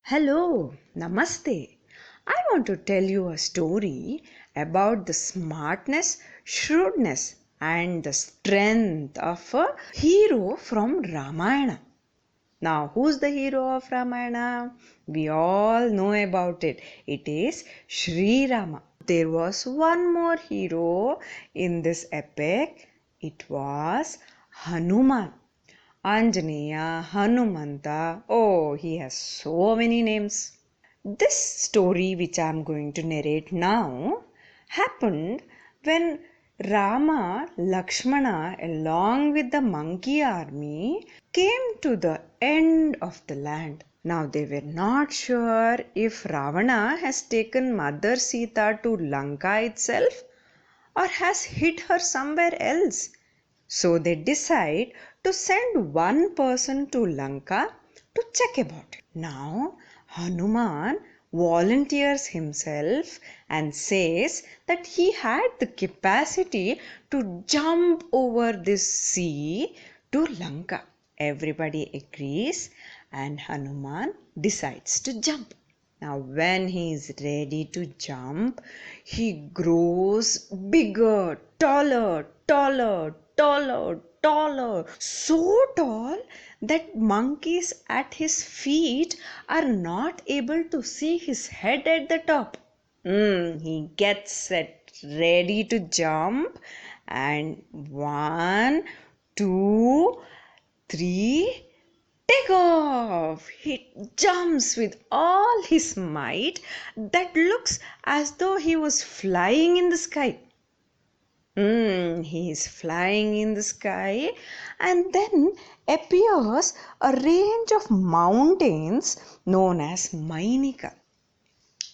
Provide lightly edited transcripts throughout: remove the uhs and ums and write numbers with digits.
Hello, Namaste. I want to tell you a story about the smartness, shrewdness, and the strength of a hero from Ramayana. Now, who's the hero of Ramayana? We all know about it. It is Sri Rama. There was one more hero in this epic. It was Hanuman. Anjaneya, Hanumanta. Oh, he has so many names. This story, which I am going to narrate now, happened when Rama, Lakshmana, along with the monkey army, came to the end of the land. Now they were not sure if Ravana has taken Mother Sita to Lanka itself or has hid her somewhere else. So they decide to send one person to Lanka to check about it. Now Hanuman volunteers himself and says that he had the capacity to jump over this sea to Lanka. Everybody agrees and Hanuman decides to jump. Now, when he is ready to jump, he grows bigger, taller, so tall that monkeys at his feet are not able to see his head at the top. He gets set ready to jump, and one, two, three, take off! He jumps with all his might that looks as though he was flying in the sky. He is flying in the sky, and then appears a range of mountains known as Mainika.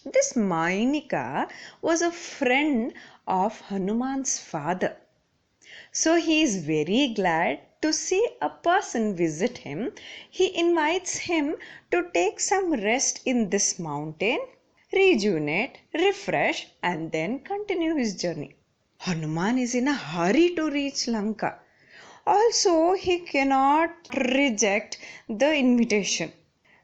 This Mainika was a friend of Hanuman's father. So he is very glad to see a person visit him. He invites him to take some rest in this mountain, rejuvenate, refresh, and then continue his journey. Hanuman is in a hurry to reach Lanka. Also, he cannot reject the invitation.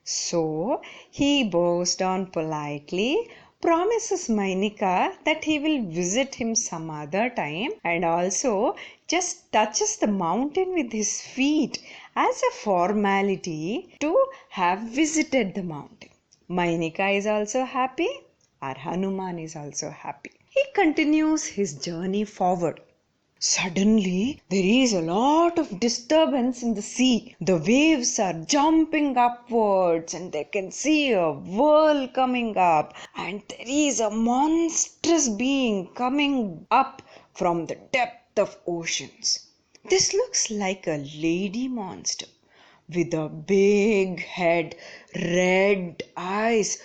So, he bows down politely, promises Mainika that he will visit him some other time, and also just touches the mountain with his feet as a formality to have visited the mountain. Mainika is also happy, our Hanuman is also happy. He continues his journey forward. Suddenly, there is a lot of disturbance in the sea. The waves are jumping upwards, and they can see a whirl coming up, and there is a monstrous being coming up from the depth of oceans. This looks like a lady monster with a big head, red eyes,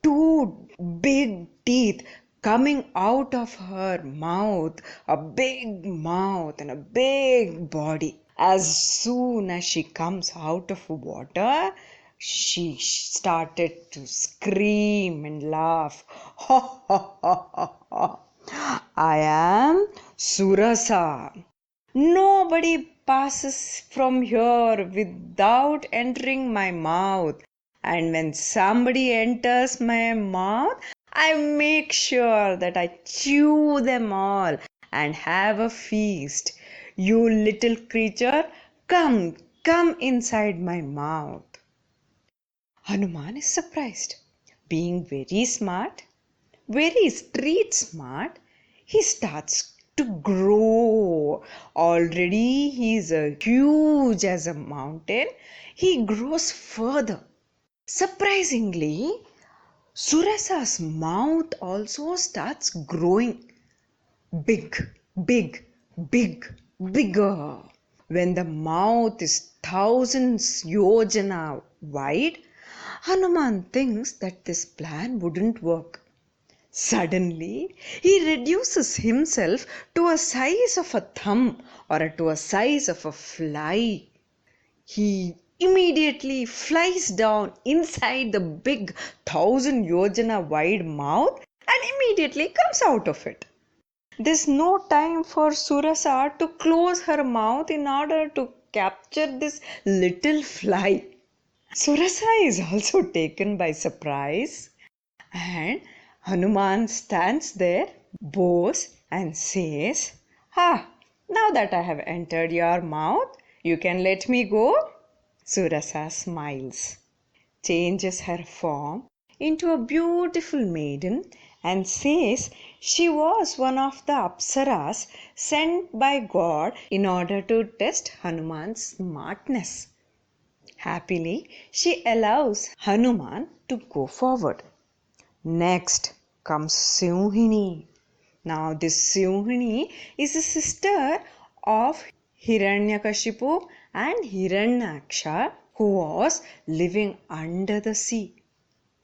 two big teeth coming out of her mouth, a big mouth and a big body. As soon as she comes out of water, she started to scream and laugh. Ha ha ha ha ha. I am Surasa. Nobody passes from here without entering my mouth. And when somebody enters my mouth, I make sure that I chew them all and have a feast. You little creature, come inside my mouth. Hanuman is surprised. Being very smart, very street smart, he starts to grow. Already he is huge as a mountain. He grows further. Surprisingly, Surasa's mouth also starts growing big, bigger. When the mouth is thousands yojana wide, Hanuman thinks that this plan wouldn't work. Suddenly, he reduces himself to a size of a thumb or to a size of a fly. He immediately flies down inside the big 1,000 yojana wide mouth and immediately comes out of it. There's no time for Surasa to close her mouth in order to capture this little fly. Surasa is also taken by surprise, and Hanuman stands there, bows, and says, "Ah, now that I have entered your mouth, you can let me go." Surasa smiles, changes her form into a beautiful maiden, and says she was one of the Apsaras sent by God in order to test Hanuman's smartness. Happily, she allows Hanuman to go forward. Next comes Sinhini. Now, this Sinhini is a sister of Hiranyakashipu and Hiranyaksha, who was living under the sea.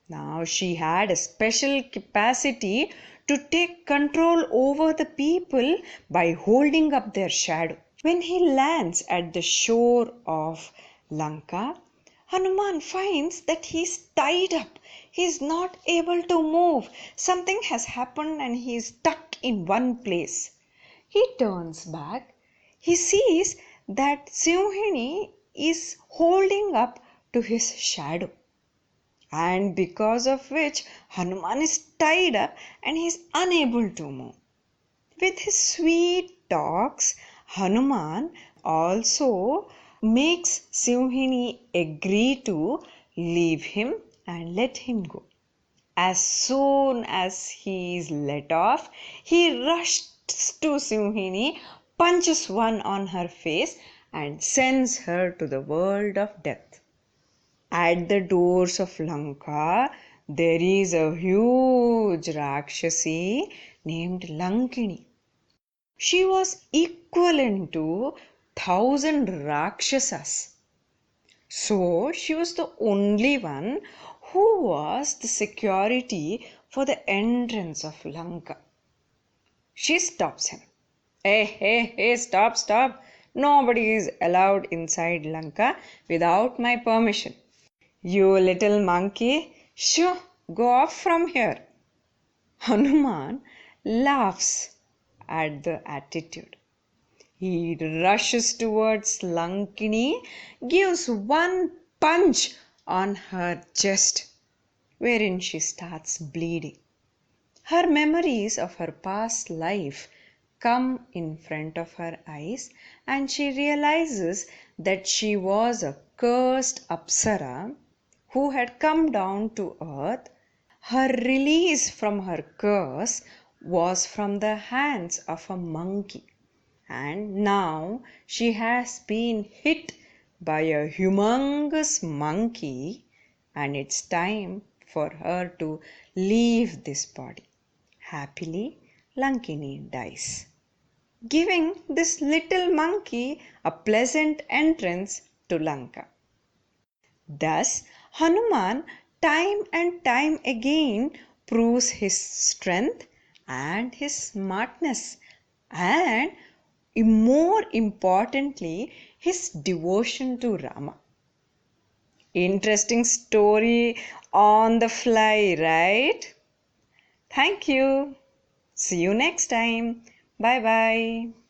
Now, she had a special capacity to take control over the people by holding up their shadow. When he lands at the shore of Lanka, Hanuman finds that he is tied up. He is not able to move. Something has happened and he is stuck in one place. He turns back. He sees that Sinhini is holding up to his shadow, and because of which Hanuman is tied up and he is unable to move. With his sweet talks, Hanuman also makes Sinhini agree to leave him and let him go. As soon as he is let off, he rushes to Sinhini, punches one on her face, and sends her to the world of death. At the doors of Lanka, there is a huge Rakshasi named Lankini. She was equivalent to 1,000 Rakshasas. So she was the only one who was the security for the entrance of Lanka. She stops him. Hey, hey, hey, stop, stop. Nobody is allowed inside Lanka without my permission. You little monkey, shoo, go off from here. Hanuman laughs at the attitude. He rushes towards Lankini, gives one punch on her chest, wherein she starts bleeding. Her memories of her past life come in front of her eyes, and she realizes that she was a cursed Apsara who had come down to earth. Her release from her curse was from the hands of a monkey, and now she has been hit by a humongous monkey, and it's time for her to leave this body. Happily, Lankini dies, giving this little monkey a pleasant entrance to Lanka. Thus, Hanuman time and time again proves his strength and his smartness, and more importantly, his devotion to Rama. Interesting story on the fly, right? Thank you. See you next time. Bye bye.